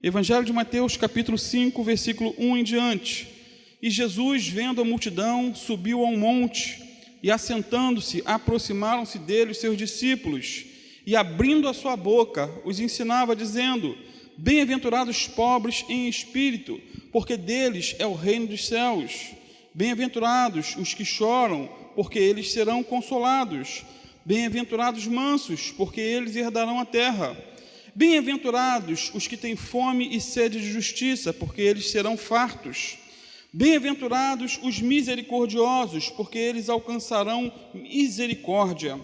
Evangelho de Mateus, capítulo 5, versículo 1 em diante. E Jesus, vendo a multidão, subiu a um monte, e assentando-se, aproximaram-se dele os seus discípulos, e abrindo a sua boca, os ensinava, dizendo: Bem-aventurados os pobres em espírito, porque deles é o reino dos céus. Bem-aventurados os que choram, porque eles serão consolados. Bem-aventurados os mansos, porque eles herdarão a terra. Bem-aventurados os que têm fome e sede de justiça, porque eles serão fartos. Bem-aventurados os misericordiosos, porque eles alcançarão misericórdia.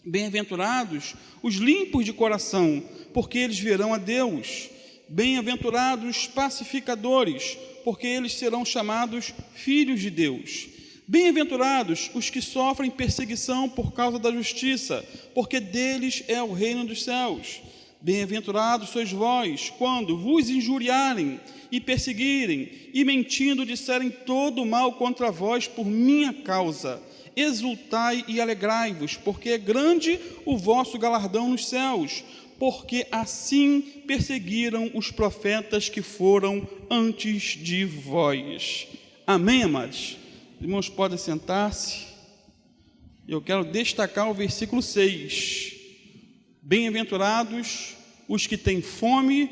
Bem-aventurados os limpos de coração, porque eles verão a Deus. Bem-aventurados os pacificadores, porque eles serão chamados filhos de Deus. Bem-aventurados os que sofrem perseguição por causa da justiça, porque deles é o reino dos céus. Bem-aventurados sois vós, quando vos injuriarem e perseguirem, e mentindo disserem todo o mal contra vós por minha causa. Exultai e alegrai-vos, porque é grande o vosso galardão nos céus, porque assim perseguiram os profetas que foram antes de vós. Amém, amados? Os irmãos podem sentar-se. Eu quero destacar o versículo 6. Bem-aventurados os que têm fome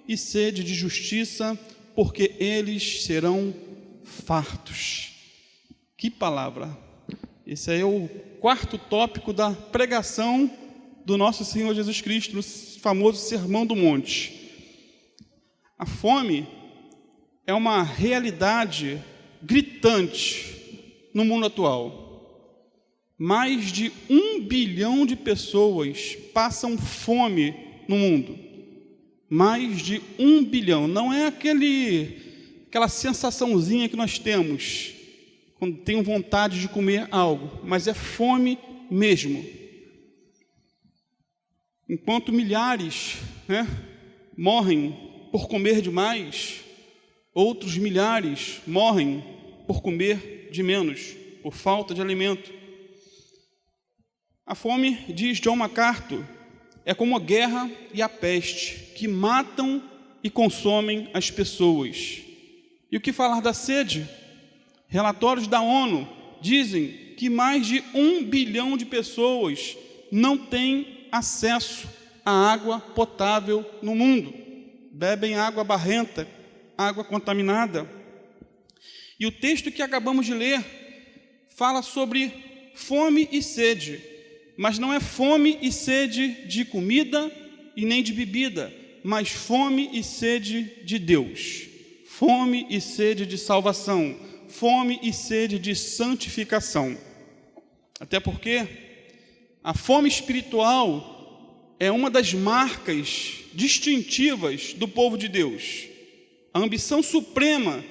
e sede de justiça, porque eles serão fartos. Que palavra! Esse é o quarto tópico da pregação do nosso Senhor Jesus Cristo, no famoso Sermão do Monte. A fome é uma realidade gritante no mundo atual. Mais de 1 bilhão de pessoas passam fome no mundo. Mais de 1 bilhão. Não é aquela sensaçãozinha que nós temos quando tenho vontade de comer algo, mas é fome mesmo. Enquanto milhares, morrem por comer demais, outros milhares morrem por comer de menos, por falta de alimento. A fome, diz John MacArthur, é como a guerra e a peste, que matam e consomem as pessoas. E o que falar da sede? Relatórios da ONU dizem que mais de 1 bilhão de pessoas não têm acesso à água potável no mundo. Bebem água barrenta, água contaminada. E o texto que acabamos de ler fala sobre fome e sede, mas não é fome e sede de comida e nem de bebida, mas fome e sede de Deus, fome e sede de salvação, fome e sede de santificação. Até porque a fome espiritual é uma das marcas distintivas do povo de Deus. A ambição suprema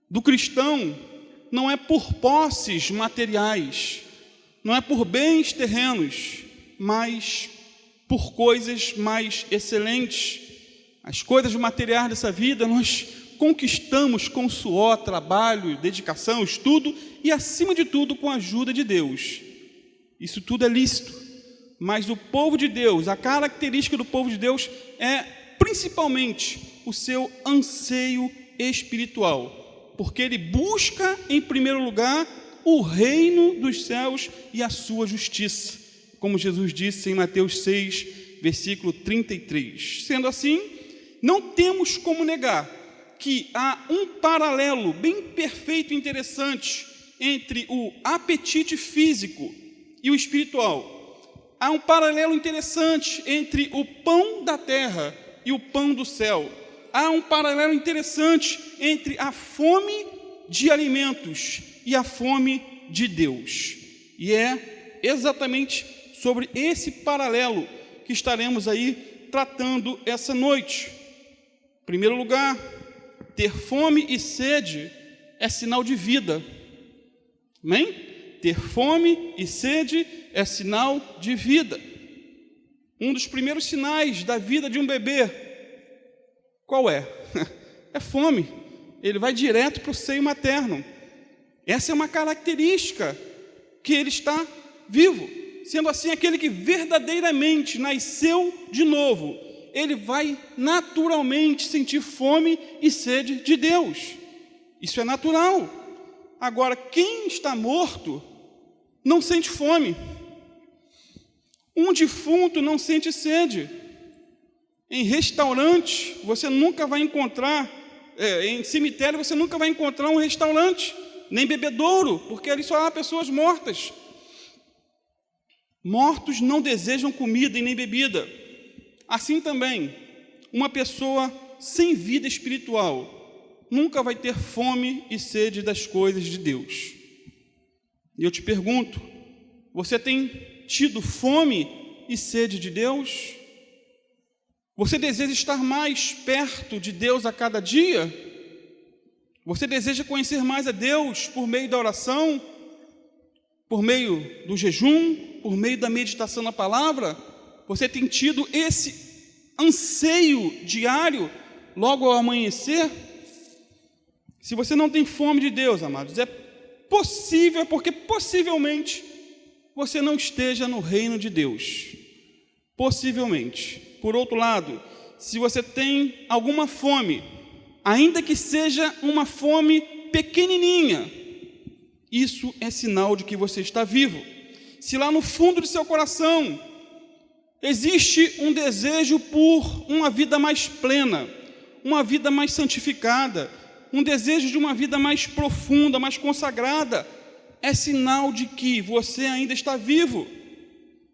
do cristão não é por posses materiais, não é por bens terrenos, mas por coisas mais excelentes. As coisas materiais dessa vida nós conquistamos com suor, trabalho, dedicação, estudo e, acima de tudo, com a ajuda de Deus. Isso tudo é lícito, mas o povo de Deus, a característica do povo de Deus é principalmente o seu anseio espiritual, porque ele busca em primeiro lugar o reino dos céus e a sua justiça, como Jesus disse em Mateus 6, versículo 33. Sendo assim, não temos como negar que há um paralelo bem perfeito e interessante entre o apetite físico e o espiritual. Há um paralelo interessante entre o pão da terra e o pão do céu. Há um paralelo interessante entre a fome de alimentos e a fome de Deus. E é exatamente sobre esse paralelo que estaremos aí tratando essa noite. Em primeiro lugar, ter fome e sede é sinal de vida. Amém? Ter fome e sede é sinal de vida. Um dos primeiros sinais da vida de um bebê, qual é? É fome. Ele vai direto para o seio materno. Essa é uma característica que ele está vivo. Sendo assim, aquele que verdadeiramente nasceu de novo, ele vai naturalmente sentir fome e sede de Deus. Isso é natural. Agora, quem está morto não sente fome. Um defunto não sente sede. Em restaurante, você nunca vai encontrar, em cemitério, você nunca vai encontrar um restaurante, nem bebedouro, porque ali só há pessoas mortas. Mortos não desejam comida e nem bebida. Assim também, uma pessoa sem vida espiritual nunca vai ter fome e sede das coisas de Deus. E eu te pergunto, você tem tido fome e sede de Deus? Você deseja estar mais perto de Deus a cada dia? Você deseja conhecer mais a Deus por meio da oração, por meio do jejum, por meio da meditação na palavra? Você tem tido esse anseio diário logo ao amanhecer? Se você não tem fome de Deus, amados, é porque possivelmente você não esteja no reino de Deus. Possivelmente. Por outro lado, se você tem alguma fome, ainda que seja uma fome pequenininha, isso é sinal de que você está vivo. Se lá no fundo do seu coração existe um desejo por uma vida mais plena, uma vida mais santificada, um desejo de uma vida mais profunda, mais consagrada, é sinal de que você ainda está vivo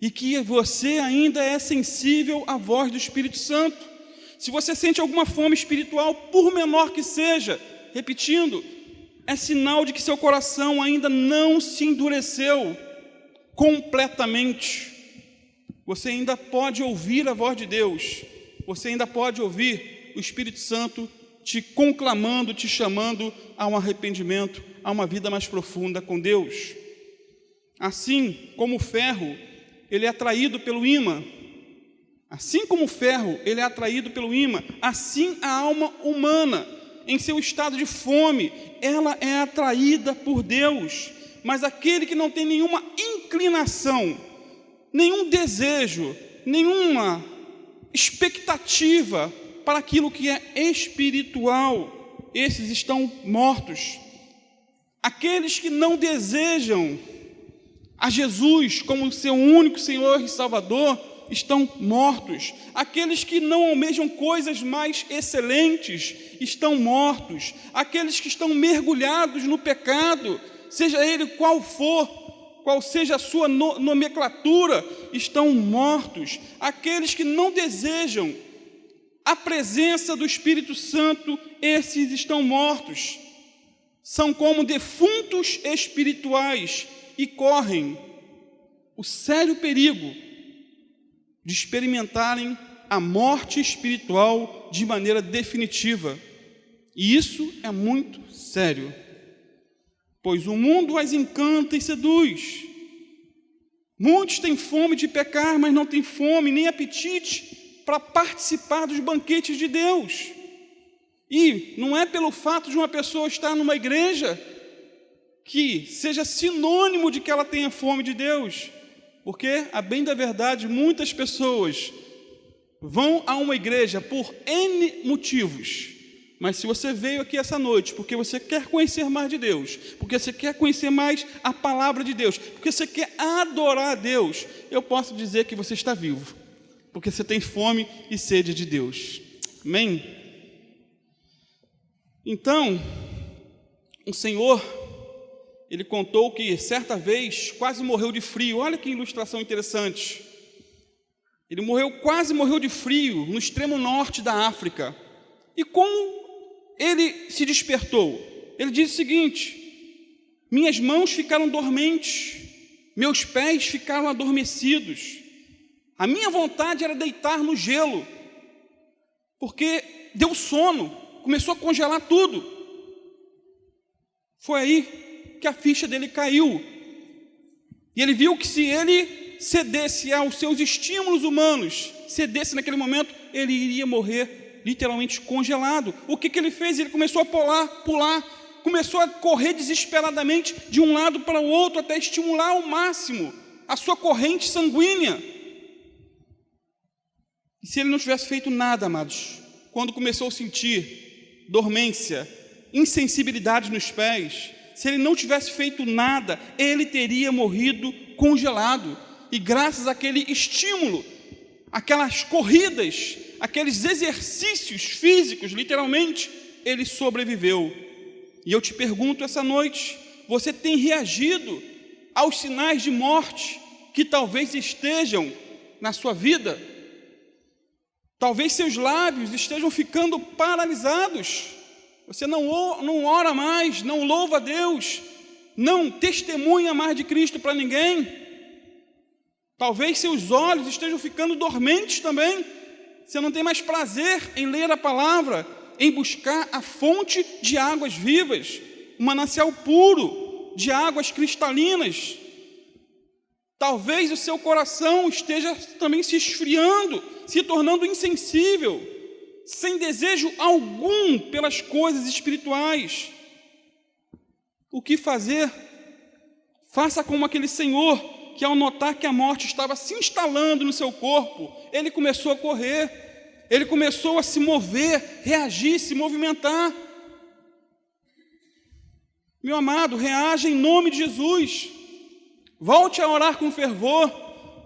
e que você ainda é sensível à voz do Espírito Santo. Se você sente alguma fome espiritual, por menor que seja, repetindo, é sinal de que seu coração ainda não se endureceu completamente. Você ainda pode ouvir a voz de Deus, você ainda pode ouvir o Espírito Santo te conclamando, te chamando a um arrependimento, a uma vida mais profunda com Deus. Assim como o ferro, ele é atraído pelo ímã. Assim como o ferro, ele é atraído pelo ímã, assim a alma humana, em seu estado de fome, ela é atraída por Deus. Mas aquele que não tem nenhuma inclinação, nenhum desejo, nenhuma expectativa para aquilo que é espiritual, esses estão mortos. Aqueles que não desejam a Jesus como seu único Senhor e Salvador estão mortos. Aqueles que não almejam coisas mais excelentes estão mortos. Aqueles que estão mergulhados no pecado, seja ele qual for, qual seja a sua nomenclatura, estão mortos. Aqueles que não desejam a presença do Espírito Santo, esses estão mortos. São como defuntos espirituais e correm o sério perigo de experimentarem a morte espiritual de maneira definitiva. E isso é muito sério, pois o mundo as encanta e seduz. Muitos têm fome de pecar, mas não têm fome nem apetite para participar dos banquetes de Deus. E não é pelo fato de uma pessoa estar numa igreja que seja sinônimo de que ela tenha fome de Deus, porque, a bem da verdade, muitas pessoas vão a uma igreja por N motivos, mas se você veio aqui essa noite porque você quer conhecer mais de Deus, porque você quer conhecer mais a palavra de Deus, porque você quer adorar a Deus, eu posso dizer que você está vivo, porque você tem fome e sede de Deus. Amém? Então, o Senhor, ele contou que certa vez quase morreu de frio. Olha que ilustração interessante. Ele quase morreu de frio no extremo norte da África. E como ele se despertou? Ele diz o seguinte: minhas mãos ficaram dormentes, meus pés ficaram adormecidos. A minha vontade era deitar no gelo, porque deu sono, começou a congelar tudo. Foi aí que a ficha dele caiu. E ele viu que se ele cedesse aos seus estímulos humanos, cedesse naquele momento, ele iria morrer literalmente congelado. O que ele fez? Ele começou a pular, começou a correr desesperadamente de um lado para o outro, até estimular ao máximo a sua corrente sanguínea. E se ele não tivesse feito nada, amados, quando começou a sentir dormência, insensibilidade nos pés, se ele não tivesse feito nada, ele teria morrido congelado. E graças àquele estímulo, aquelas corridas, aqueles exercícios físicos, literalmente, ele sobreviveu. E eu te pergunto essa noite, você tem reagido aos sinais de morte que talvez estejam na sua vida? Talvez seus lábios estejam ficando paralisados. Você não ora mais, não louva a Deus, não testemunha mais de Cristo para ninguém. Talvez seus olhos estejam ficando dormentes também. Você não tem mais prazer em ler a palavra, em buscar a fonte de águas vivas, um manancial puro de águas cristalinas. Talvez o seu coração esteja também se esfriando, se tornando insensível, sem desejo algum pelas coisas espirituais. O que fazer? Faça como aquele senhor que, ao notar que a morte estava se instalando no seu corpo, ele começou a correr, ele começou a se mover, reagir, se movimentar. Meu amado, reaja em nome de Jesus. Volte a orar com fervor,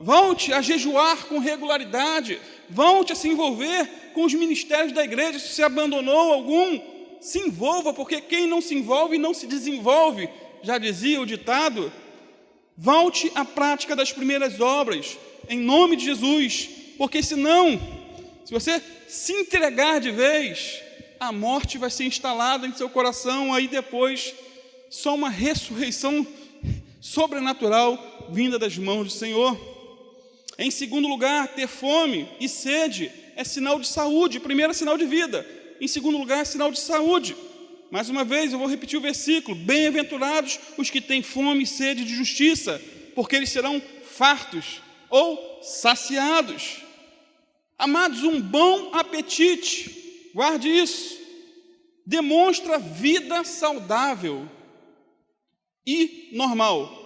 volte a jejuar com regularidade, volte a se envolver com os ministérios da igreja. Se você abandonou algum, se envolva, porque quem não se envolve não se desenvolve, já dizia o ditado. Volte à prática das primeiras obras, em nome de Jesus, porque senão, se você se entregar de vez, a morte vai ser instalada em seu coração, aí depois só uma ressurreição sobrenatural vinda das mãos do Senhor. Em segundo lugar, ter fome e sede é sinal de saúde. Primeiro é sinal de vida, em segundo lugar é sinal de saúde. Mais uma vez, eu vou repetir o versículo: bem-aventurados os que têm fome e sede de justiça, porque eles serão fartos ou saciados. Amados, um bom apetite, guarde isso, demonstra vida saudável e normal.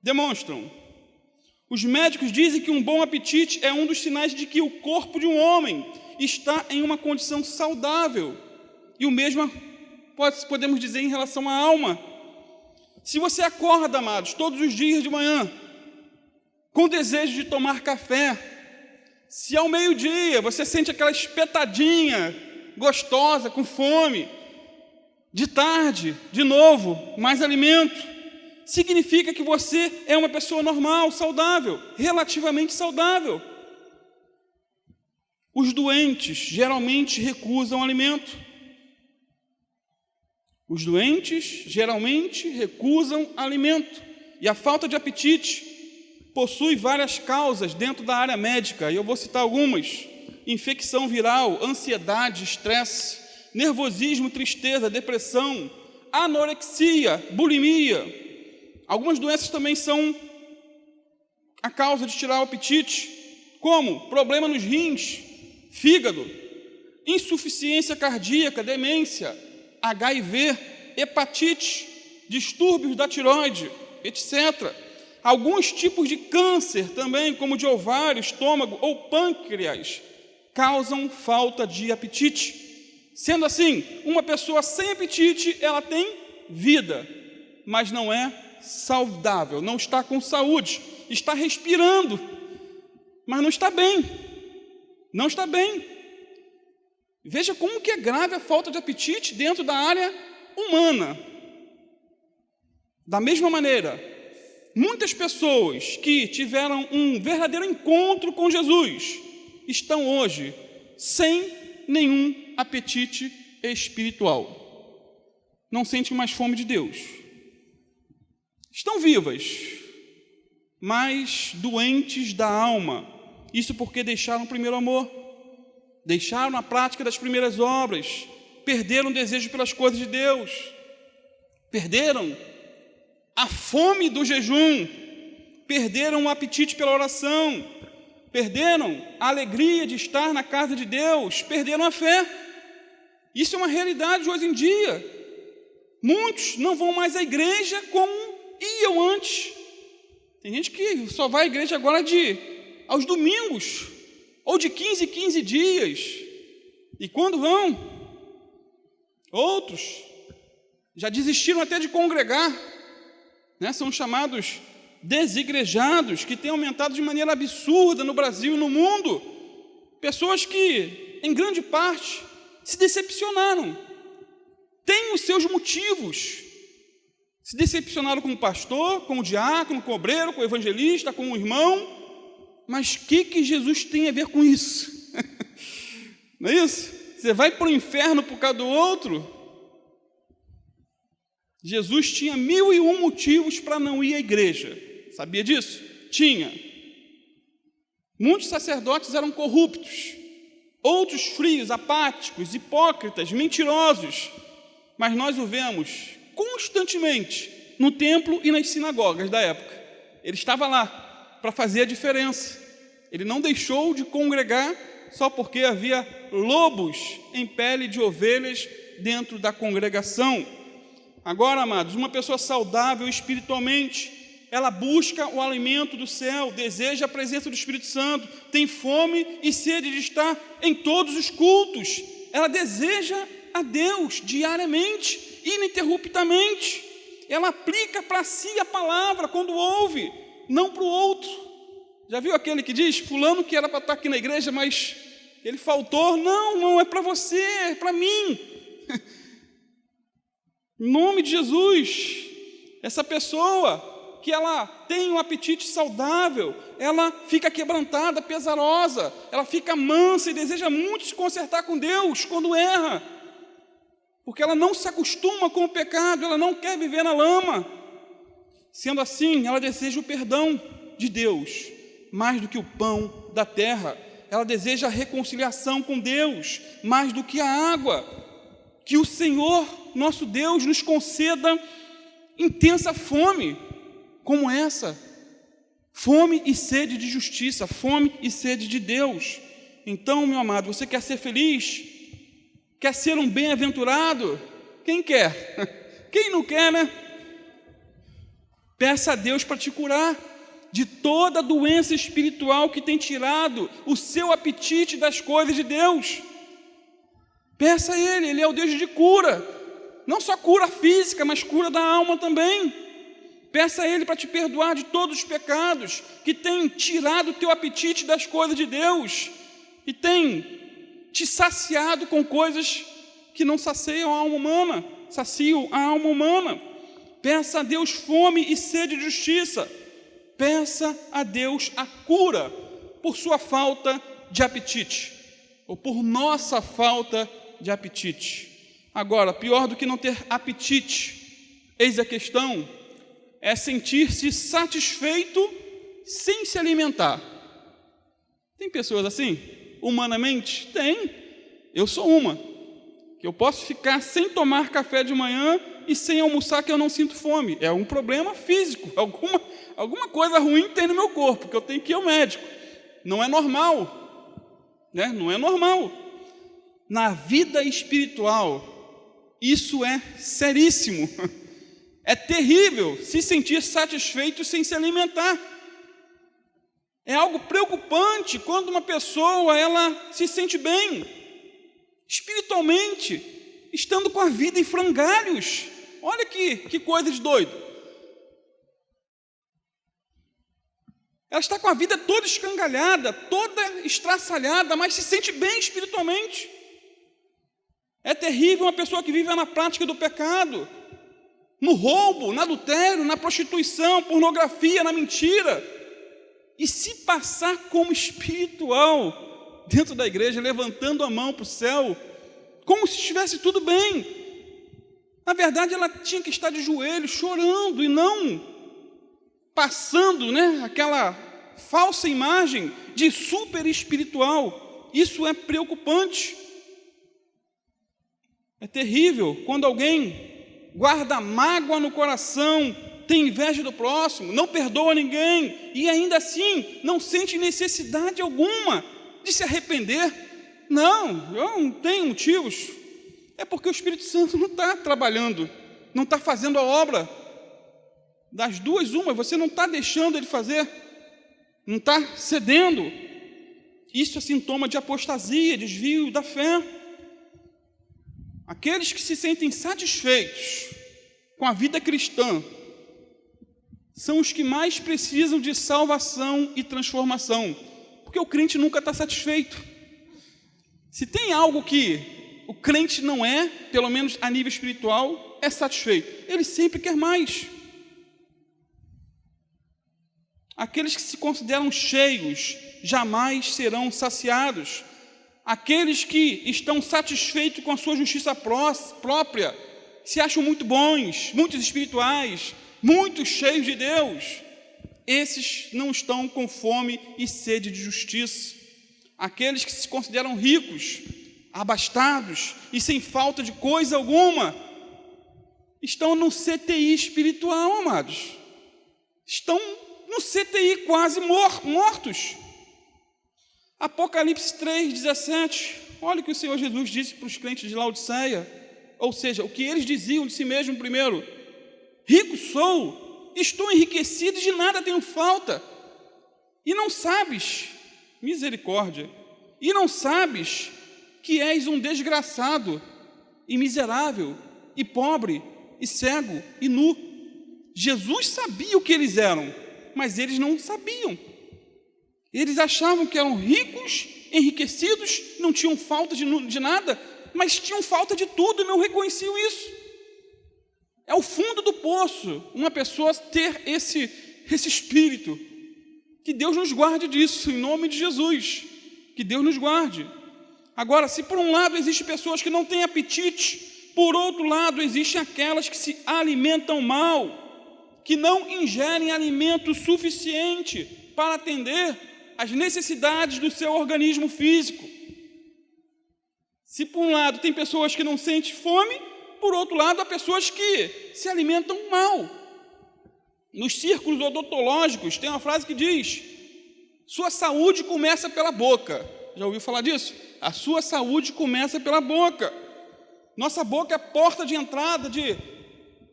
Demonstram. Os médicos dizem que um bom apetite é um dos sinais de que o corpo de um homem está em uma condição saudável. E o mesmo podemos dizer em relação à alma. Se você acorda, amados, todos os dias de manhã, com desejo de tomar café, se ao meio-dia você sente aquela espetadinha gostosa, com fome, de tarde, de novo, mais alimento, significa que você é uma pessoa normal, saudável, relativamente saudável. Os doentes geralmente recusam alimento. Os doentes geralmente recusam alimento. E a falta de apetite possui várias causas dentro da área médica, e eu vou citar algumas: infecção viral, ansiedade, estresse, nervosismo, tristeza, depressão, anorexia, bulimia. Algumas doenças também são a causa de tirar o apetite, como problema nos rins, fígado, insuficiência cardíaca, demência, HIV, hepatite, distúrbios da tireoide, etc. Alguns tipos de câncer também, como de ovário, estômago ou pâncreas, causam falta de apetite. Sendo assim, uma pessoa sem apetite, ela tem vida, mas não é saudável, não está com saúde, está respirando, mas não está bem, não está bem. Veja como que é grave a falta de apetite dentro da área humana. Da mesma maneira, muitas pessoas que tiveram um verdadeiro encontro com Jesus estão hoje sem nenhum apetite espiritual. Não sentem mais fome de Deus. Estão vivas, mas doentes da alma. Isso porque deixaram o primeiro amor, deixaram a prática das primeiras obras, perderam o desejo pelas coisas de Deus, perderam a fome do jejum, perderam o apetite pela oração, perderam a alegria de estar na casa de Deus, perderam a fé. Isso é uma realidade hoje em dia. Muitos não vão mais à igreja como iam antes. Tem gente que só vai à igreja agora aos domingos, ou de 15 em 15 dias. E quando vão, outros já desistiram até de congregar, né? São chamados desigrejados, que têm aumentado de maneira absurda no Brasil e no mundo. Pessoas que, em grande parte, se decepcionaram, têm os seus motivos. Se decepcionaram com o pastor, com o diácono, com o obreiro, com o evangelista, com o irmão. Mas o que Jesus tem a ver com isso? Não é isso? Você vai para o inferno por causa do outro? Jesus tinha 1001 motivos para não ir à igreja. Sabia disso? Tinha. Muitos sacerdotes eram corruptos, outros frios, apáticos, hipócritas, mentirosos. Mas nós o vemos constantemente no templo e nas sinagogas da época. Ele estava lá para fazer a diferença. Ele não deixou de congregar só porque havia lobos em pele de ovelhas dentro da congregação. Agora, amados, uma pessoa saudável espiritualmente, ela busca o alimento do céu, deseja a presença do Espírito Santo, tem fome e sede de estar em todos os cultos. Ela deseja a Deus diariamente, ininterruptamente. Ela aplica para si a palavra quando ouve, não para o outro. Já viu aquele que diz, fulano que era para estar aqui na igreja, mas ele faltou? Não é para você, é para mim. Em nome de Jesus, essa pessoa que ela tem um apetite saudável, ela fica quebrantada, pesarosa, ela fica mansa e deseja muito se consertar com Deus quando erra, porque ela não se acostuma com o pecado, ela não quer viver na lama. Sendo assim, ela deseja o perdão de Deus, mais do que o pão da terra. Ela deseja a reconciliação com Deus, mais do que a água. Que o Senhor, nosso Deus, nos conceda intensa fome, como essa, fome e sede de justiça, fome e sede de Deus. Então, meu amado, você quer ser feliz? Quer ser um bem-aventurado? Quem quer? Quem não quer, né? Peça a Deus para te curar de toda doença espiritual que tem tirado o seu apetite das coisas de Deus. Peça a Ele é o Deus de cura, não só cura física, mas cura da alma também. Peça a Ele para te perdoar de todos os pecados que têm tirado o teu apetite das coisas de Deus e tem te saciado com coisas que não saciam a alma humana. Peça a Deus fome e sede de justiça. Peça a Deus a cura por sua falta de apetite, ou por nossa falta de apetite. Agora, pior do que não ter apetite, eis a questão, é sentir-se satisfeito sem se alimentar. Tem pessoas assim? Humanamente? Tem. Eu sou uma. Que eu posso ficar sem tomar café de manhã e sem almoçar que eu não sinto fome. É um problema físico, alguma coisa ruim tem no meu corpo, que eu tenho que ir ao médico. Não é normal, né? Não é normal. Na vida espiritual, isso é seríssimo. É terrível se sentir satisfeito sem se alimentar. É algo preocupante quando uma pessoa ela se sente bem espiritualmente, estando com a vida em frangalhos. Olha que coisa de doido. Ela está com a vida toda escangalhada, toda estraçalhada, mas se sente bem espiritualmente. É terrível uma pessoa que vive na prática do pecado, no roubo, no adultério, na prostituição, pornografia, na mentira, e se passar como espiritual dentro da igreja, levantando a mão para o céu, como se estivesse tudo bem. Na verdade, ela tinha que estar de joelhos, chorando, e não passando, né, aquela falsa imagem de super espiritual. Isso é preocupante. É terrível quando alguém guarda mágoa no coração, tem inveja do próximo, não perdoa ninguém e ainda assim não sente necessidade alguma de se arrepender. Não, eu não tenho motivos. É porque o Espírito Santo não está trabalhando, não está fazendo a obra. Das duas, uma, você não está deixando ele fazer, não está cedendo. Isso é sintoma de apostasia, desvio da fé. Aqueles que se sentem satisfeitos com a vida cristã são os que mais precisam de salvação e transformação, porque o crente nunca está satisfeito. Se tem algo que o crente não é, pelo menos a nível espiritual, é satisfeito. Ele sempre quer mais. Aqueles que se consideram cheios jamais serão saciados. Aqueles que estão satisfeitos com a sua justiça própria, se acham muito bons, muito espirituais, muito cheios de Deus, esses não estão com fome e sede de justiça. Aqueles que se consideram ricos, abastados e sem falta de coisa alguma, estão no CTI espiritual, amados. Estão no CTI quase mortos. Apocalipse 3:17, olha o que o Senhor Jesus disse para os crentes de Laodiceia, ou seja, o que eles diziam de si mesmo primeiro: rico sou, estou enriquecido e de nada tenho falta. E não sabes, misericórdia, e não sabes que és um desgraçado, e miserável, e pobre, e cego, e nu. Jesus sabia o que eles eram, mas eles não sabiam. Eles achavam que eram ricos, enriquecidos, não tinham falta de nada, mas tinham falta de tudo e não reconheciam isso. É o fundo do poço uma pessoa ter esse espírito. Que Deus nos guarde disso, em nome de Jesus. Que Deus nos guarde. Agora, se por um lado existem pessoas que não têm apetite, por outro lado existem aquelas que se alimentam mal, que não ingerem alimento suficiente para atender às necessidades do seu organismo físico. Se por um lado tem pessoas que não sentem fome, por outro lado há pessoas que se alimentam mal. Nos círculos odontológicos tem uma frase que diz: sua saúde começa pela boca. Já ouviu falar disso? A sua saúde começa pela boca. Nossa boca é a porta de entrada de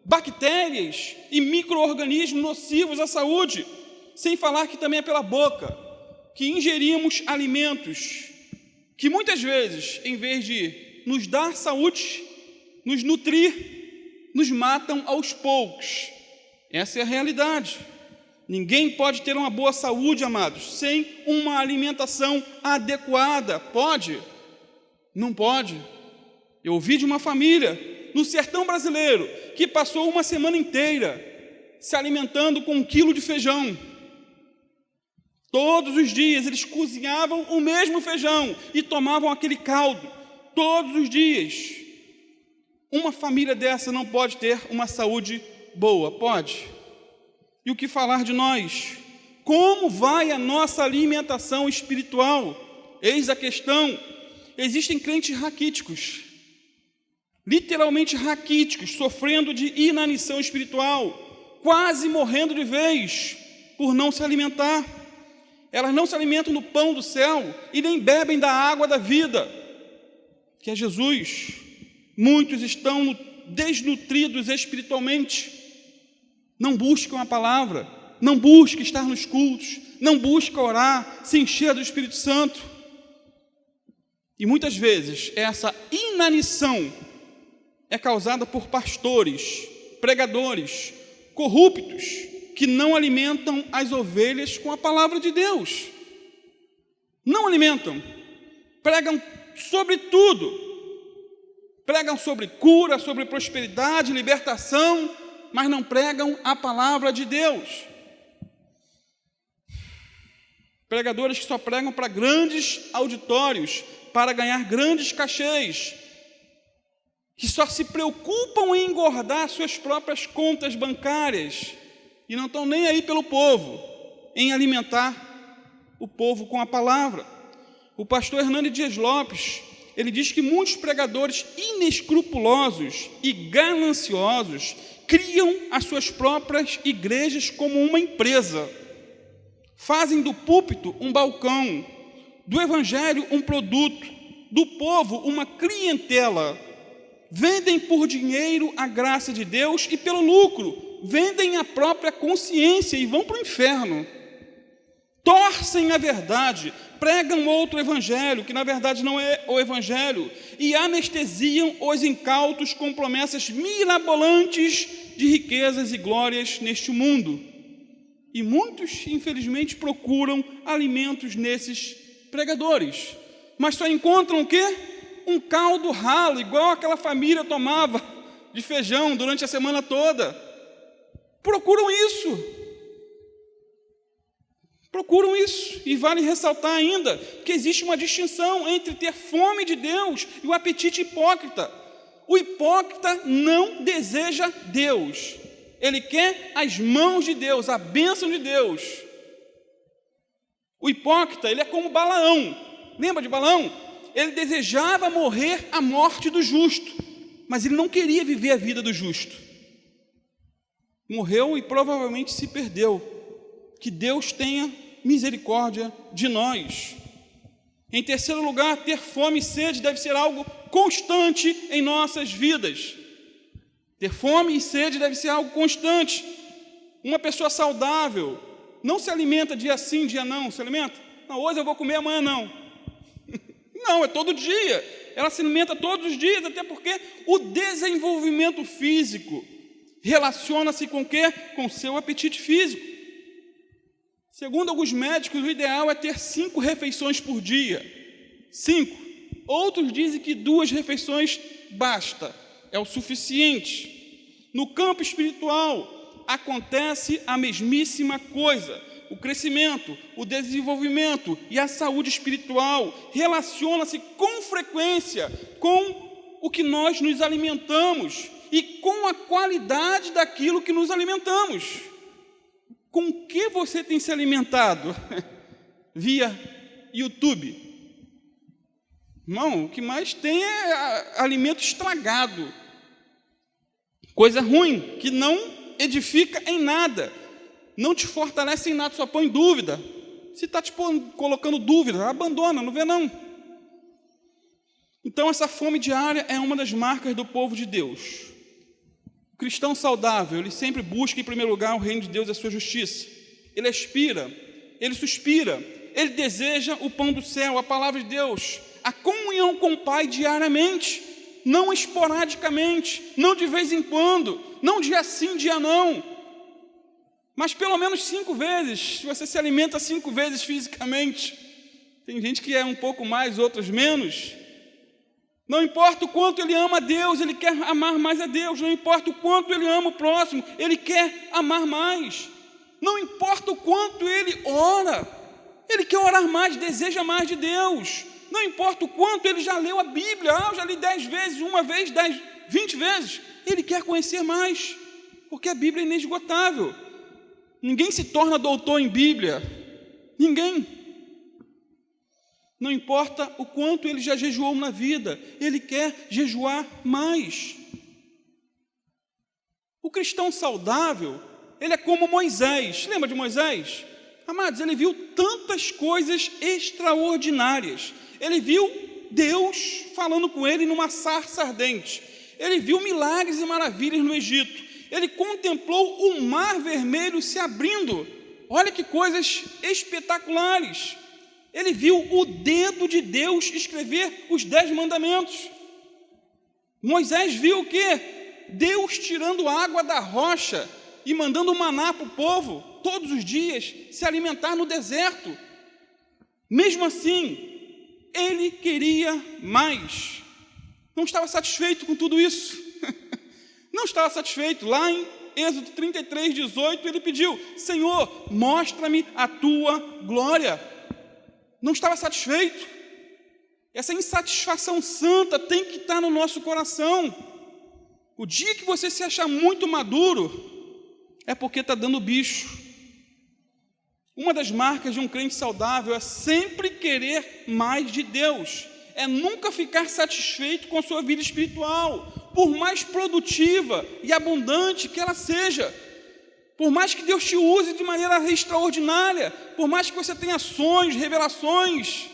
bactérias e micro-organismos nocivos à saúde, sem falar que também é pela boca que ingerimos alimentos que muitas vezes, em vez de nos dar saúde, nos nutrir, nos matam aos poucos. Essa é a realidade. Ninguém pode ter uma boa saúde, amados, sem uma alimentação adequada. Pode? Não pode. Eu ouvi de uma família no sertão brasileiro que passou uma semana inteira se alimentando com 1 quilo de feijão. Todos os dias eles cozinhavam o mesmo feijão e tomavam aquele caldo. Todos os dias. Uma família dessa não pode ter uma saúde boa, pode? E o que falar de nós? Como vai a nossa alimentação espiritual? Eis a questão. Existem crentes raquíticos, literalmente raquíticos, sofrendo de inanição espiritual, quase morrendo de vez por não se alimentar. Elas não se alimentam do pão do céu e nem bebem da água da vida, que é Jesus. Muitos estão desnutridos espiritualmente. Não buscam a palavra, não buscam estar nos cultos, não buscam orar, se encher do Espírito Santo. E muitas vezes essa inanição é causada por pastores, pregadores, corruptos, que não alimentam as ovelhas com a palavra de Deus. Não alimentam. Pregam sobre tudo. Pregam sobre cura, sobre prosperidade, libertação, mas não pregam a palavra de Deus. Pregadores que só pregam para grandes auditórios, para ganhar grandes cachês, que só se preocupam em engordar suas próprias contas bancárias e não estão nem aí pelo povo, em alimentar o povo com a palavra. O pastor Hernani Dias Lopes, ele diz que muitos pregadores inescrupulosos e gananciosos criam as suas próprias igrejas como uma empresa. Fazem do púlpito um balcão, do evangelho um produto, do povo uma clientela. Vendem por dinheiro a graça de Deus e pelo lucro vendem a própria consciência e vão para o inferno. torcem a verdade, pregam outro evangelho, que na verdade não é o evangelho, e anestesiam os incautos com promessas mirabolantes de riquezas e glórias neste mundo. E muitos, infelizmente, procuram alimentos nesses pregadores, mas só encontram o quê? Um caldo ralo, igual aquela família tomava de feijão durante a semana toda. Procuram isso. E vale ressaltar ainda que existe uma distinção entre ter fome de Deus e o apetite hipócrita. O hipócrita não deseja Deus, ele quer as mãos de Deus, a bênção de Deus. O hipócrita, ele é como Balaão. Lembra de Balaão? Ele desejava morrer a morte do justo, mas ele não queria viver a vida do justo. Morreu e provavelmente se perdeu. Que Deus tenha misericórdia de nós. Em terceiro lugar, ter fome e sede deve ser algo constante em nossas vidas. Ter fome e sede deve ser algo constante. Uma pessoa saudável não se alimenta dia sim, dia não. Se alimenta? Não, hoje eu vou comer, amanhã não. Não, é todo dia. Ela se alimenta todos os dias, até porque o desenvolvimento físico relaciona-se com o quê? Com o seu apetite físico. Segundo alguns médicos, o ideal é ter 5 refeições por dia. 5. Outros dizem que 2 refeições basta, é o suficiente. No campo espiritual, acontece a mesmíssima coisa. O crescimento, o desenvolvimento e a saúde espiritual relaciona-se com frequência com o que nós nos alimentamos e com a qualidade daquilo que nos alimentamos. Com o que você tem se alimentado? Via YouTube. Irmão, o que mais tem é alimento estragado. Coisa ruim, que não edifica em nada. Não te fortalece em nada, só põe dúvida. Se está te colocando dúvida, abandona, não vê não. Então essa fome diária é uma das marcas do povo de Deus. O cristão saudável, ele sempre busca em primeiro lugar o reino de Deus e a sua justiça. Ele aspira, ele suspira, ele deseja o pão do céu, a palavra de Deus, a comunhão com o Pai diariamente, não esporadicamente, não de vez em quando, não dia sim, dia não, mas pelo menos 5 vezes. Se você se alimenta 5 vezes fisicamente, tem gente que é um pouco mais, outros menos. Não importa o quanto ele ama a Deus, ele quer amar mais a Deus. Não importa o quanto ele ama o próximo, ele quer amar mais. Não importa o quanto ele ora, ele quer orar mais, deseja mais de Deus. Não importa o quanto ele já leu a Bíblia, eu já li 10 vezes, 1 vez, 10, 20 vezes. Ele quer conhecer mais, porque a Bíblia é inesgotável. Ninguém se torna doutor em Bíblia, ninguém. Não importa o quanto ele já jejuou na vida, ele quer jejuar mais. O cristão saudável, ele é como Moisés. Lembra de Moisés? Amados, ele viu tantas coisas extraordinárias. Ele viu Deus falando com ele numa sarça ardente. Ele viu milagres e maravilhas no Egito. Ele contemplou o mar vermelho se abrindo. Olha que coisas espetaculares. Ele viu o dedo de Deus escrever os 10 mandamentos. Moisés viu o quê? Deus tirando água da rocha e mandando maná para o povo, todos os dias, se alimentar no deserto. Mesmo assim, ele queria mais. Não estava satisfeito com tudo isso. Não estava satisfeito. Lá em Êxodo 33, 18, ele pediu: Senhor, mostra-me a tua glória. Não estava satisfeito. Essa insatisfação santa tem que estar no nosso coração. O dia que você se achar muito maduro, é porque está dando bicho. Uma das marcas de um crente saudável é sempre querer mais de Deus. É nunca ficar satisfeito com a sua vida espiritual, por mais produtiva e abundante que ela seja. Por mais que Deus te use de maneira extraordinária, por mais que você tenha sonhos, revelações.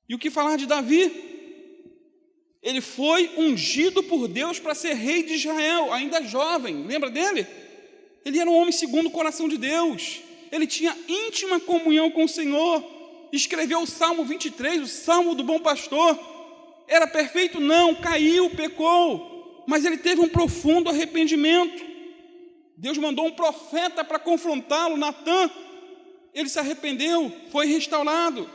E o que falar de Davi? Ele foi ungido por Deus para ser rei de Israel, ainda jovem. Lembra dele? Ele era um homem segundo o coração de Deus. Ele tinha íntima comunhão com o Senhor. Escreveu o Salmo 23, o Salmo do bom pastor. Era perfeito? Não, caiu, pecou. Mas ele teve um profundo arrependimento. Deus mandou um profeta para confrontá-lo, Natã. Ele se arrependeu, foi restaurado.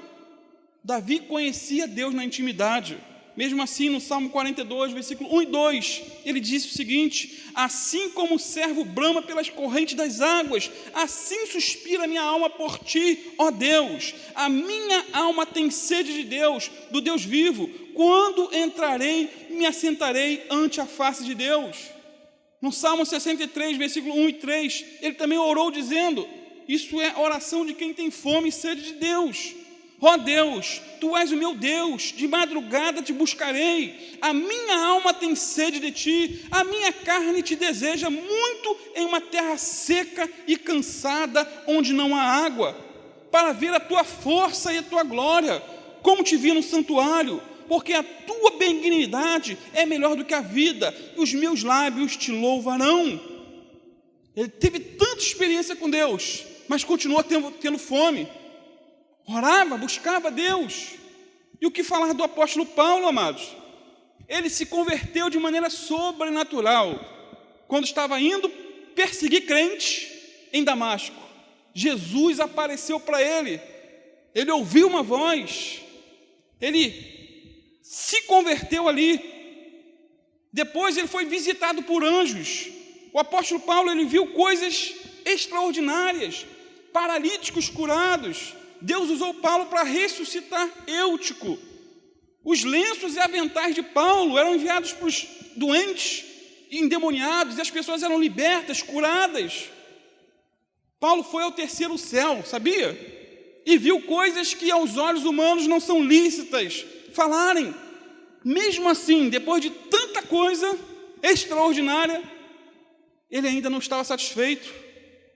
Davi conhecia Deus na intimidade. Mesmo assim, no Salmo 42, versículo 1 e 2, ele disse o seguinte: assim como o servo brama pelas correntes das águas, assim suspira a minha alma por ti, ó Deus. A minha alma tem sede de Deus, do Deus vivo. Quando entrarei, me assentarei ante a face de Deus. No Salmo 63, versículo 1 e 3, ele também orou dizendo: isso é oração de quem tem fome e sede de Deus. Ó Deus, Tu és o meu Deus, de madrugada te buscarei, a minha alma tem sede de Ti, a minha carne te deseja muito em uma terra seca e cansada, onde não há água, para ver a Tua força e a Tua glória, como te vi no santuário, porque a Tua benignidade é melhor do que a vida, e os meus lábios te louvarão. Ele teve tanta experiência com Deus, mas continuou tendo fome. Orava, buscava Deus. E o que falar do apóstolo Paulo, amados? Ele se converteu de maneira sobrenatural quando estava indo perseguir crentes em Damasco. Jesus apareceu para ele. Ele ouviu uma voz. Ele se converteu ali. Depois ele foi visitado por anjos. O apóstolo Paulo, ele viu coisas extraordinárias. Paralíticos curados. Deus usou Paulo para ressuscitar Eutico. Os lenços e aventais de Paulo eram enviados para os doentes e endemoniados, e as pessoas eram libertas, curadas. Paulo foi ao terceiro céu, sabia? E viu coisas que aos olhos humanos não são lícitas falarem. Mesmo assim, depois de tanta coisa extraordinária, ele ainda não estava satisfeito.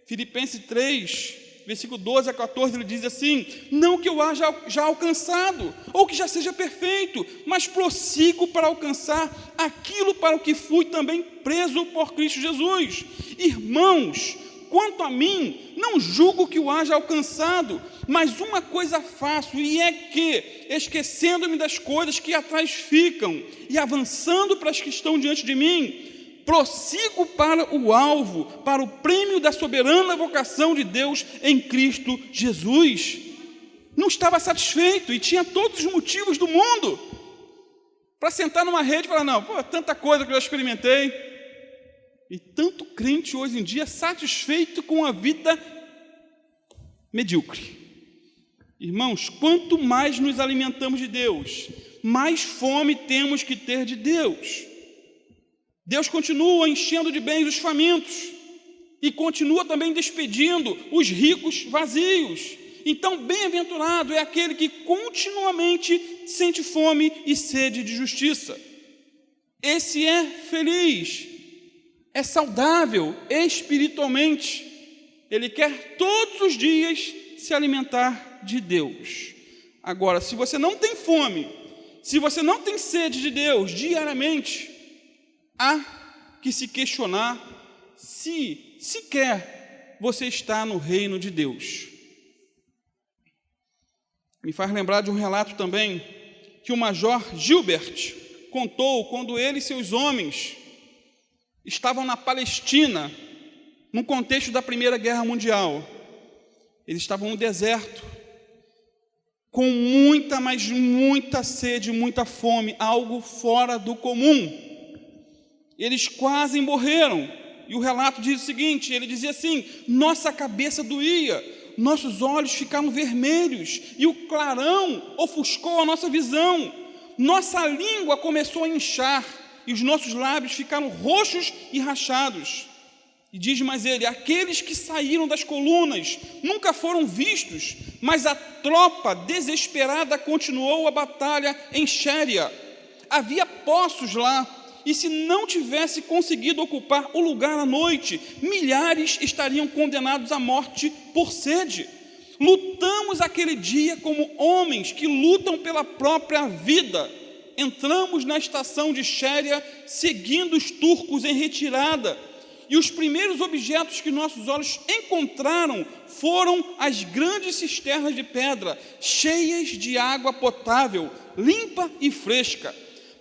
Filipenses 3, versículo 12 a 14, ele diz assim: não que eu haja já alcançado, ou que já seja perfeito, mas prossigo para alcançar aquilo para o que fui também preso por Cristo Jesus. Irmãos, quanto a mim, não julgo que o haja alcançado, mas uma coisa faço, e é que, esquecendo-me das coisas que atrás ficam, e avançando para as que estão diante de mim, prossigo para o alvo, para o prêmio da soberana vocação de Deus em Cristo Jesus. Não estava satisfeito e tinha todos os motivos do mundo para sentar numa rede e falar: não, tanta coisa que eu já experimentei. E tanto crente hoje em dia satisfeito com a vida medíocre. Irmãos, quanto mais nos alimentamos de Deus, mais fome temos que ter de Deus. Deus continua enchendo de bens os famintos e continua também despedindo os ricos vazios. Então, bem-aventurado é aquele que continuamente sente fome e sede de justiça. Esse é feliz, é saudável espiritualmente. Ele quer todos os dias se alimentar de Deus. Agora, se você não tem fome, se você não tem sede de Deus diariamente, há que se questionar se sequer você está no reino de Deus. Me faz lembrar de um relato também que o major Gilbert contou quando ele e seus homens estavam na Palestina, no contexto da Primeira Guerra Mundial. Eles estavam no deserto, com muita, mas muita sede, muita fome, algo fora do comum. Eles quase morreram, e o relato diz o seguinte, ele dizia assim: nossa cabeça doía, nossos olhos ficaram vermelhos, e o clarão ofuscou a nossa visão, nossa língua começou a inchar, e os nossos lábios ficaram roxos e rachados. E diz mais ele: aqueles que saíram das colunas nunca foram vistos, mas a tropa desesperada continuou a batalha em Xéria. Havia poços lá, e se não tivesse conseguido ocupar o lugar à noite, milhares estariam condenados à morte por sede. Lutamos aquele dia como homens que lutam pela própria vida. Entramos na estação de Xéria, seguindo os turcos em retirada, e os primeiros objetos que nossos olhos encontraram foram as grandes cisternas de pedra, cheias de água potável, limpa e fresca.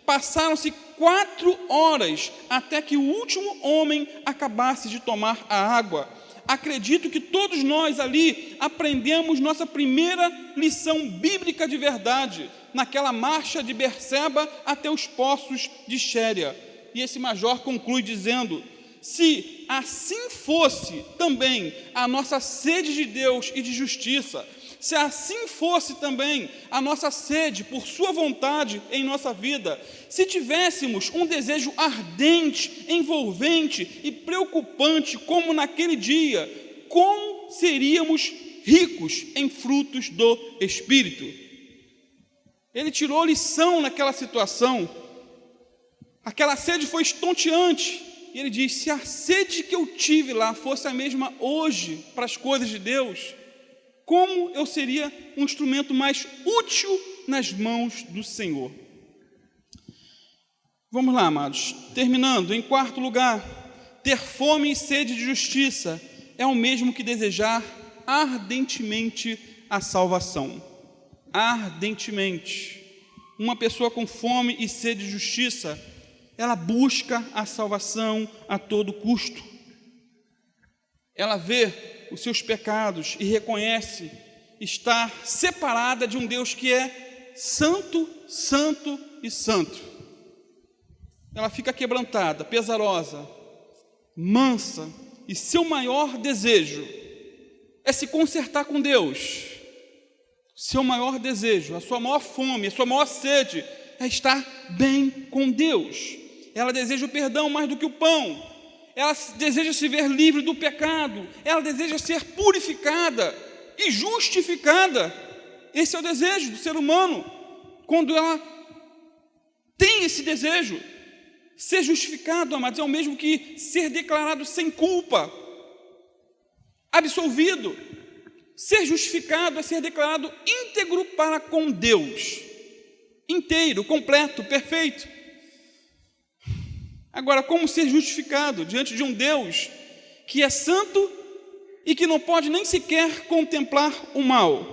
Passaram-se 4 horas até que o último homem acabasse de tomar a água. Acredito que todos nós ali aprendemos nossa primeira lição bíblica de verdade, naquela marcha de Berseba até os poços de Xéria. E esse major conclui dizendo: se assim fosse também a nossa sede de Deus e de justiça, se assim fosse também a nossa sede por sua vontade em nossa vida, se tivéssemos um desejo ardente, envolvente e preocupante como naquele dia, como seríamos ricos em frutos do Espírito? Ele tirou lição naquela situação. Aquela sede foi estonteante. E ele diz: se a sede que eu tive lá fosse a mesma hoje para as coisas de Deus, como eu seria um instrumento mais útil nas mãos do Senhor? Vamos lá, amados. Terminando, em quarto lugar, ter fome e sede de justiça é o mesmo que desejar ardentemente a salvação. Ardentemente. Uma pessoa com fome e sede de justiça, ela busca a salvação a todo custo. Ela vê os seus pecados e reconhece estar separada de um Deus que é santo, santo e santo. Ela fica quebrantada, pesarosa, mansa, e seu maior desejo é se consertar com Deus. Seu maior desejo, a sua maior fome, a sua maior sede é estar bem com Deus. Ela deseja o perdão mais do que o pão. Ela deseja se ver livre do pecado. Ela deseja ser purificada e justificada. Esse é o desejo do ser humano. Quando ela tem esse desejo, ser justificado, amados, é o mesmo que ser declarado sem culpa, absolvido. Ser justificado é ser declarado íntegro para com Deus, inteiro, completo, perfeito. Agora, como ser justificado diante de um Deus que é santo e que não pode nem sequer contemplar o mal?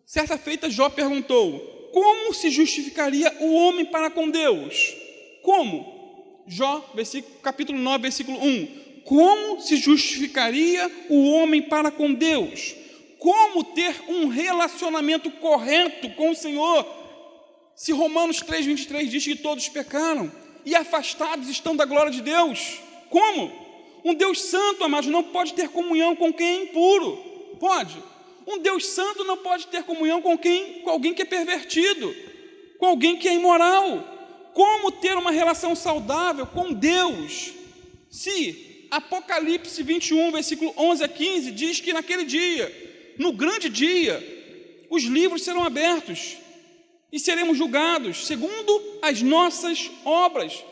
Certa feita, Jó perguntou: como se justificaria o homem para com Deus? Como? Jó, capítulo 9, versículo 1. Como se justificaria o homem para com Deus? Como ter um relacionamento correto com o Senhor? Se Romanos 3,23 diz que todos pecaram e afastados estão da glória de Deus. Como? Um Deus santo, amados, não pode ter comunhão com quem é impuro. Pode? Um Deus santo não pode ter comunhão com alguém que é pervertido, com alguém que é imoral. Como ter uma relação saudável com Deus, se Apocalipse 21, versículo 11 a 15, diz que naquele dia, no grande dia, os livros serão abertos e seremos julgados segundo as nossas obras.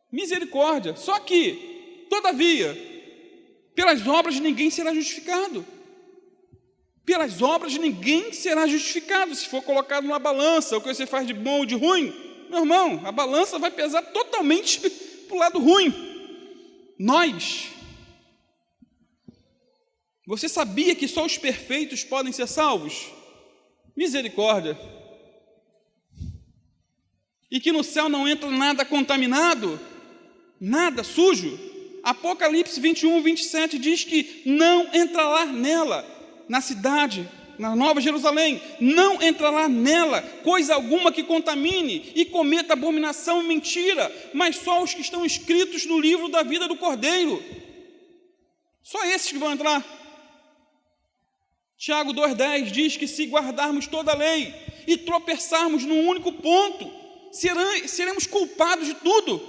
Misericórdia. Só que, todavia, pelas obras ninguém será justificado. Pelas obras ninguém será justificado. Se for colocado numa balança, o que você faz de bom ou de ruim, meu irmão, a balança vai pesar totalmente para o lado ruim. Você sabia que só os perfeitos podem ser salvos? Misericórdia. E que no céu não entra nada contaminado, nada sujo. Apocalipse 21, 27 diz que não entrará nela, na cidade, na Nova Jerusalém, não entrará nela coisa alguma que contamine e cometa abominação e mentira, mas só os que estão escritos no livro da vida do Cordeiro. Só esses que vão entrar. Tiago 2,10 diz que se guardarmos toda a lei e tropeçarmos num único ponto, seremos culpados de tudo.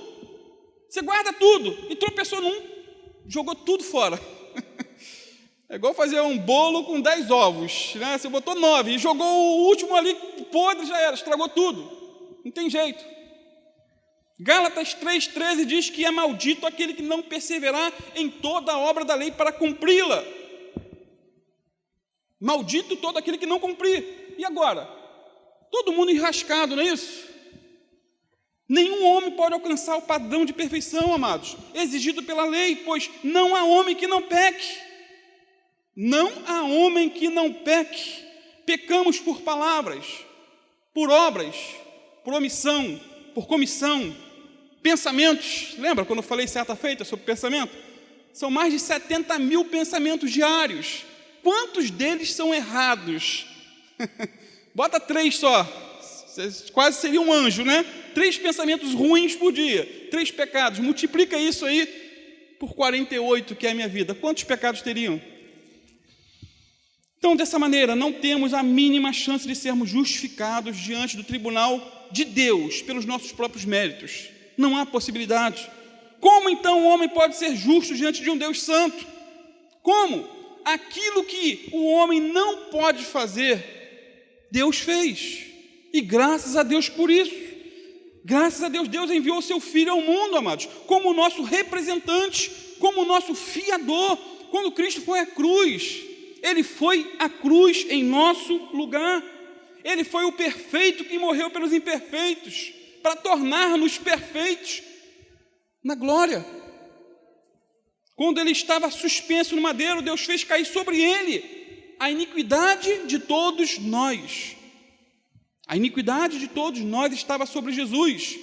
Você guarda tudo e tropeçou num, jogou tudo fora. É igual fazer um bolo com 10 ovos, né? Você botou 9 e jogou o último ali podre, já era, estragou tudo. Não tem jeito. Gálatas 3,13 diz que é maldito aquele que não perseverar em toda a obra da lei para cumpri-la. Maldito todo aquele que não cumprir. E agora? Todo mundo enrascado, não é isso? Nenhum homem pode alcançar o padrão de perfeição, amados, exigido pela lei, pois não há homem que não peque. Não há homem que não peque. Pecamos por palavras, por obras, por omissão, por comissão, pensamentos. Lembra quando eu falei certa feita sobre pensamento? São mais de 70 mil pensamentos diários. Quantos deles são errados? Bota 3 só. Quase seria um anjo, né? 3 pensamentos ruins por dia. 3 pecados. Multiplica isso aí por 48, que é a minha vida. Quantos pecados teriam? Então, dessa maneira, não temos a mínima chance de sermos justificados diante do tribunal de Deus pelos nossos próprios méritos. Não há possibilidade. Como então o homem pode ser justo diante de um Deus santo? Como? Aquilo que o homem não pode fazer, Deus fez. E graças a Deus por isso. Graças a Deus, Deus enviou o seu Filho ao mundo, amados, como o nosso representante, como o nosso fiador. Quando Cristo foi à cruz, Ele foi à cruz em nosso lugar. Ele foi o perfeito que morreu pelos imperfeitos, para tornar-nos perfeitos na glória. Quando Ele estava suspenso no madeiro, Deus fez cair sobre Ele a iniquidade de todos nós. A iniquidade de todos nós estava sobre Jesus.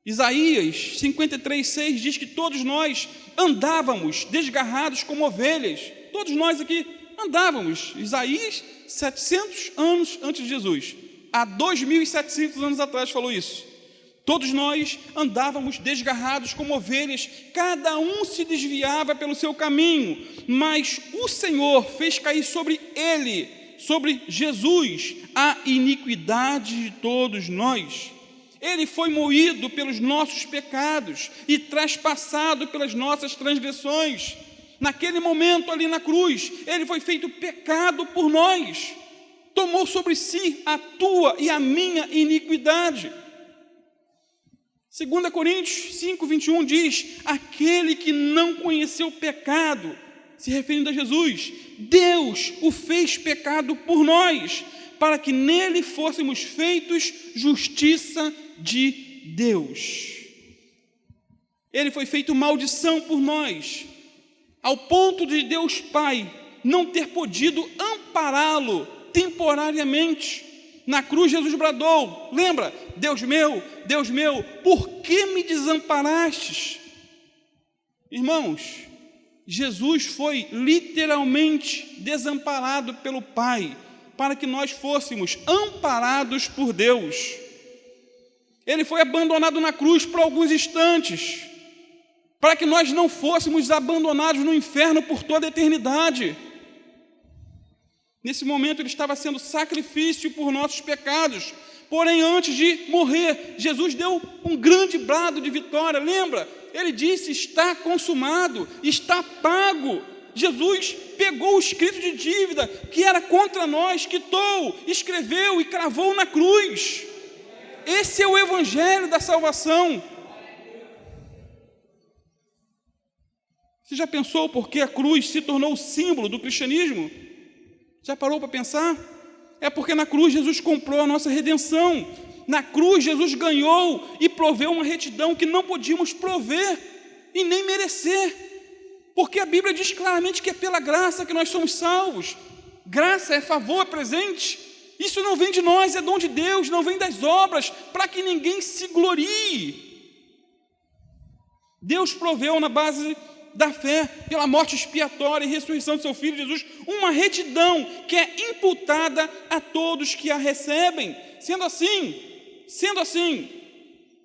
Isaías 53:6 diz que todos nós andávamos desgarrados como ovelhas. Todos nós aqui andávamos. Isaías, 700 anos antes de Jesus. Há 2.700 anos atrás falou isso. Todos nós andávamos desgarrados como ovelhas, cada um se desviava pelo seu caminho, mas o Senhor fez cair sobre ele, sobre Jesus, a iniquidade de todos nós. Ele foi moído pelos nossos pecados e traspassado pelas nossas transgressões. Naquele momento ali na cruz, Ele foi feito pecado por nós, tomou sobre si a tua e a minha iniquidade. 2 Coríntios 5:21 diz: aquele que não conheceu o pecado, se referindo a Jesus, Deus o fez pecado por nós, para que nele fôssemos feitos justiça de Deus. Ele foi feito maldição por nós, ao ponto de Deus Pai não ter podido ampará-lo temporariamente. Na cruz Jesus bradou, lembra? Deus meu, por que me desamparastes? Irmãos, Jesus foi literalmente desamparado pelo Pai, para que nós fôssemos amparados por Deus. Ele foi abandonado na cruz por alguns instantes, para que nós não fôssemos abandonados no inferno por toda a eternidade. Nesse momento ele estava sendo sacrifício por nossos pecados, porém antes de morrer, Jesus deu um grande brado de vitória, lembra? Ele disse: está consumado, está pago. Jesus pegou o escrito de dívida que era contra nós, quitou, escreveu e cravou na cruz. Esse é o evangelho da salvação. Você já pensou por que a cruz se tornou o símbolo do cristianismo? Já parou para pensar? É porque na cruz Jesus comprou a nossa redenção. Na cruz Jesus ganhou e proveu uma retidão que não podíamos prover e nem merecer. Porque a Bíblia diz claramente que é pela graça que nós somos salvos. Graça é favor, é presente. Isso não vem de nós, é dom de Deus, não vem das obras, para que ninguém se glorie. Deus proveu na base da fé, pela morte expiatória e ressurreição de seu Filho Jesus, uma retidão que é imputada a todos que a recebem. Sendo assim,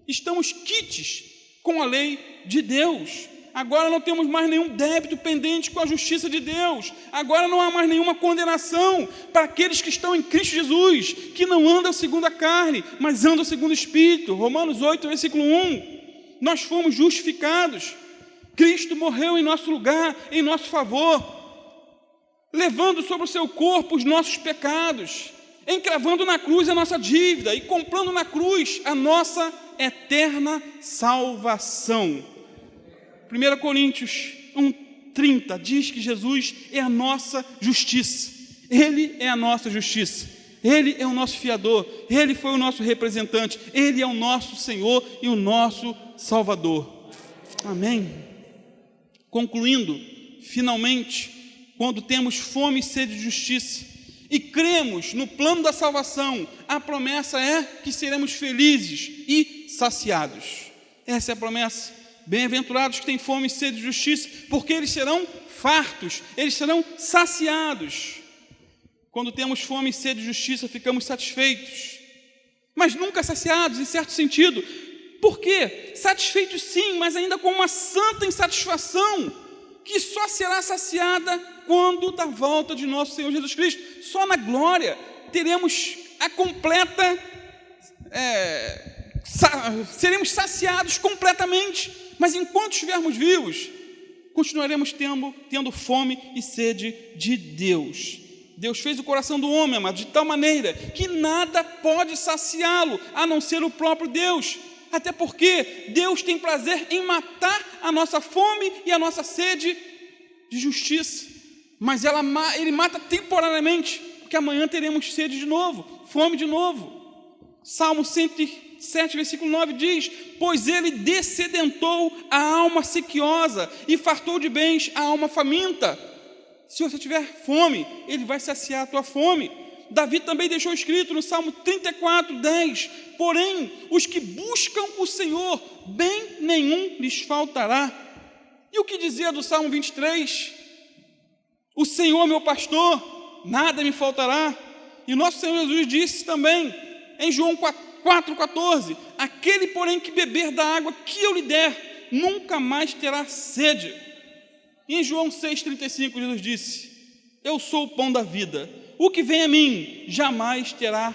estamos quites com a lei de Deus. Agora não temos mais nenhum débito pendente com a justiça de Deus. Agora não há mais nenhuma condenação para aqueles que estão em Cristo Jesus, que não andam segundo a carne, mas andam segundo o Espírito. Romanos 8, versículo 1. Nós fomos justificados. Cristo morreu em nosso lugar, em nosso favor, levando sobre o seu corpo os nossos pecados, encravando na cruz a nossa dívida e comprando na cruz a nossa eterna salvação. 1 Coríntios 1:30 diz que Jesus é a nossa justiça. Ele é a nossa justiça. Ele é o nosso fiador, Ele foi o nosso representante, Ele é o nosso Senhor e o nosso Salvador. Amém? Concluindo, finalmente, quando temos fome e sede de justiça e cremos no plano da salvação, a promessa é que seremos felizes e saciados. Essa é a promessa. Bem-aventurados que têm fome e sede de justiça, porque eles serão fartos, eles serão saciados. Quando temos fome e sede de justiça, ficamos satisfeitos, mas nunca saciados, em certo sentido. Por quê? Satisfeitos sim, mas ainda com uma santa insatisfação, que só será saciada quando da volta de nosso Senhor Jesus Cristo. Só na glória teremos a completa, seremos saciados completamente, mas enquanto estivermos vivos, continuaremos tendo fome e sede de Deus. Deus fez o coração do homem, amado, de tal maneira que nada pode saciá-lo, a não ser o próprio Deus. Até porque Deus tem prazer em matar a nossa fome e a nossa sede de justiça. Mas Ele mata temporariamente, porque amanhã teremos sede de novo, fome de novo. Salmo 107, versículo 9 diz: pois Ele dessedentou a alma sequiosa e fartou de bens a alma faminta. Se você tiver fome, Ele vai saciar a tua fome. Davi também deixou escrito no Salmo 34, 10: porém, os que buscam o Senhor, bem nenhum lhes faltará. E o que dizer do Salmo 23? O Senhor é meu pastor, nada me faltará. E nosso Senhor Jesus disse também, em João 4,14: aquele, porém, que beber da água que eu lhe der, nunca mais terá sede. E em João 6,35, Jesus disse: eu sou o pão da vida, o que vem a mim jamais terá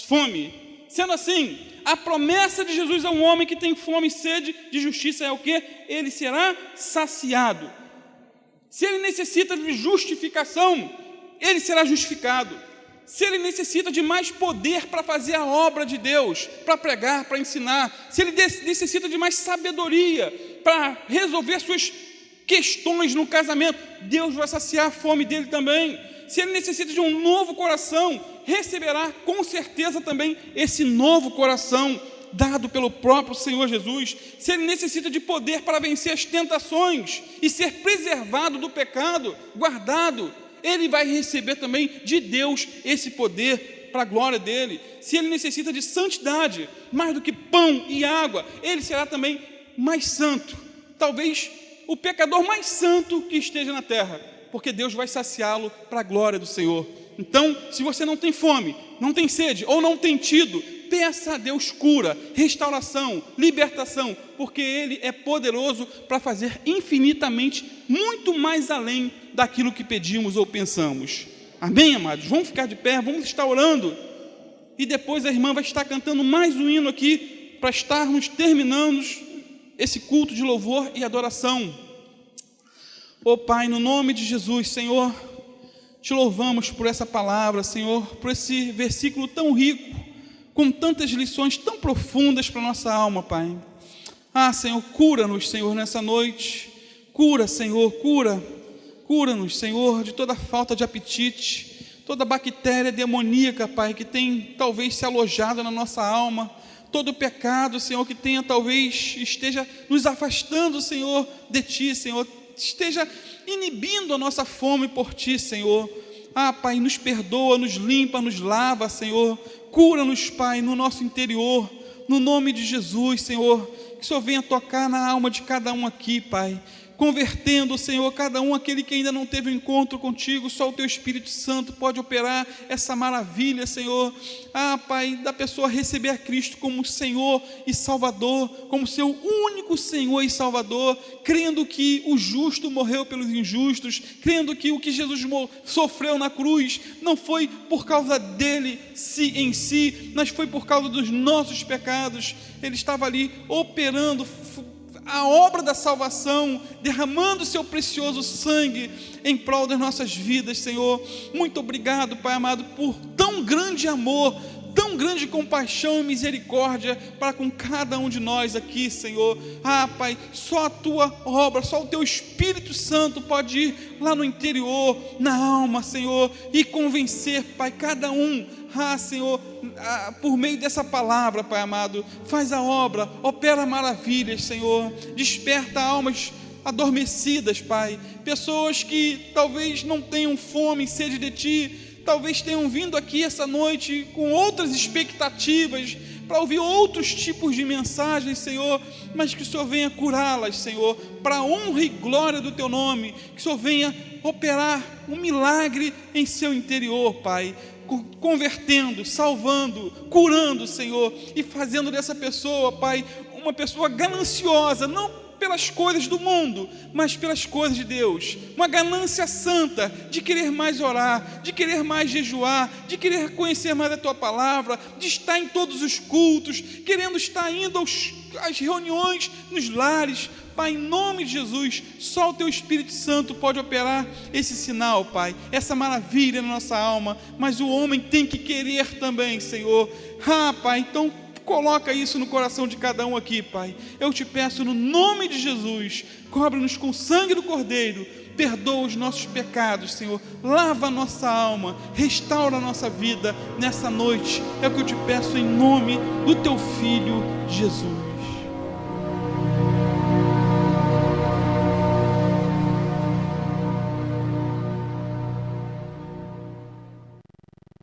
fome. Sendo assim, a promessa de Jesus a um homem que tem fome e sede de justiça é o quê? Ele será saciado. Se ele necessita de justificação, ele será justificado. Se ele necessita de mais poder para fazer a obra de Deus, para pregar, para ensinar, se ele necessita de mais sabedoria para resolver suas questões no casamento, Deus vai saciar a fome dele também. Se ele necessita de um novo coração, receberá com certeza também esse novo coração dado pelo próprio Senhor Jesus. Se ele necessita de poder para vencer as tentações e ser preservado do pecado, guardado, ele vai receber também de Deus esse poder para a glória dele. Se ele necessita de santidade, mais do que pão e água, ele será também mais santo, talvez o pecador mais santo que esteja na terra, porque Deus vai saciá-lo para a glória do Senhor. Então, se você não tem fome, não tem sede ou não tem tido, peça a Deus cura, restauração, libertação, porque Ele é poderoso para fazer infinitamente muito mais além daquilo que pedimos ou pensamos. Amém, amados? Vamos ficar de pé, vamos estar orando, e depois a irmã vai estar cantando mais um hino aqui, para estarmos terminando esse culto de louvor e adoração. Ó Pai, no nome de Jesus, Senhor, te louvamos por essa palavra, Senhor, por esse versículo tão rico, com tantas lições tão profundas para a nossa alma, Pai. Senhor, cura-nos, Senhor, nessa noite. Cura, Senhor, cura-nos, Senhor, de toda falta de apetite, toda bactéria demoníaca, Pai, que tem talvez se alojado na nossa alma, todo pecado, Senhor, que tenha talvez esteja nos afastando, Senhor, de Ti, Senhor, esteja inibindo a nossa fome por Ti, Senhor. Pai, nos perdoa, nos limpa, nos lava, Senhor. Cura-nos, Pai, no nosso interior, no nome de Jesus, Senhor. Que o Senhor venha tocar na alma de cada um aqui, Pai, convertendo, Senhor, cada um, aquele que ainda não teve um encontro contigo. Só o Teu Espírito Santo pode operar essa maravilha, Senhor. Pai, da pessoa receber a Cristo como Senhor e Salvador, como seu único Senhor e Salvador, crendo que o justo morreu pelos injustos, crendo que o que Jesus sofreu na cruz não foi por causa dele em si, mas foi por causa dos nossos pecados. Ele estava ali operando a obra da salvação, derramando o seu precioso sangue em prol das nossas vidas, Senhor. Muito obrigado, Pai amado, por tão grande amor, tão grande compaixão e misericórdia para com cada um de nós aqui, Senhor. Pai, só a tua obra, só o teu Espírito Santo pode ir lá no interior, na alma, Senhor, e convencer, Pai, cada um, Senhor, por meio dessa palavra, Pai amado, faz a obra, opera maravilhas, Senhor, desperta almas adormecidas, Pai, pessoas que talvez não tenham fome e sede de Ti, talvez tenham vindo aqui essa noite com outras expectativas, para ouvir outros tipos de mensagens, Senhor, mas que o Senhor venha curá-las, Senhor, para a honra e glória do Teu nome, que o Senhor venha operar um milagre em seu interior, Pai, convertendo, salvando, curando, Senhor, e fazendo dessa pessoa, Pai, uma pessoa gananciosa, não pelas coisas do mundo, mas pelas coisas de Deus, uma ganância santa, de querer mais orar, de querer mais jejuar, de querer conhecer mais a Tua palavra, de estar em todos os cultos, querendo estar indo às reuniões nos lares. Pai, em nome de Jesus, só o Teu Espírito Santo pode operar esse sinal, Pai, essa maravilha na nossa alma, mas o homem tem que querer também, Senhor. Pai, então coloca isso no coração de cada um aqui, Pai. Eu te peço no nome de Jesus, cobre-nos com o sangue do Cordeiro, perdoa os nossos pecados, Senhor, lava a nossa alma, restaura a nossa vida nessa noite. É o que eu te peço em nome do Teu Filho Jesus.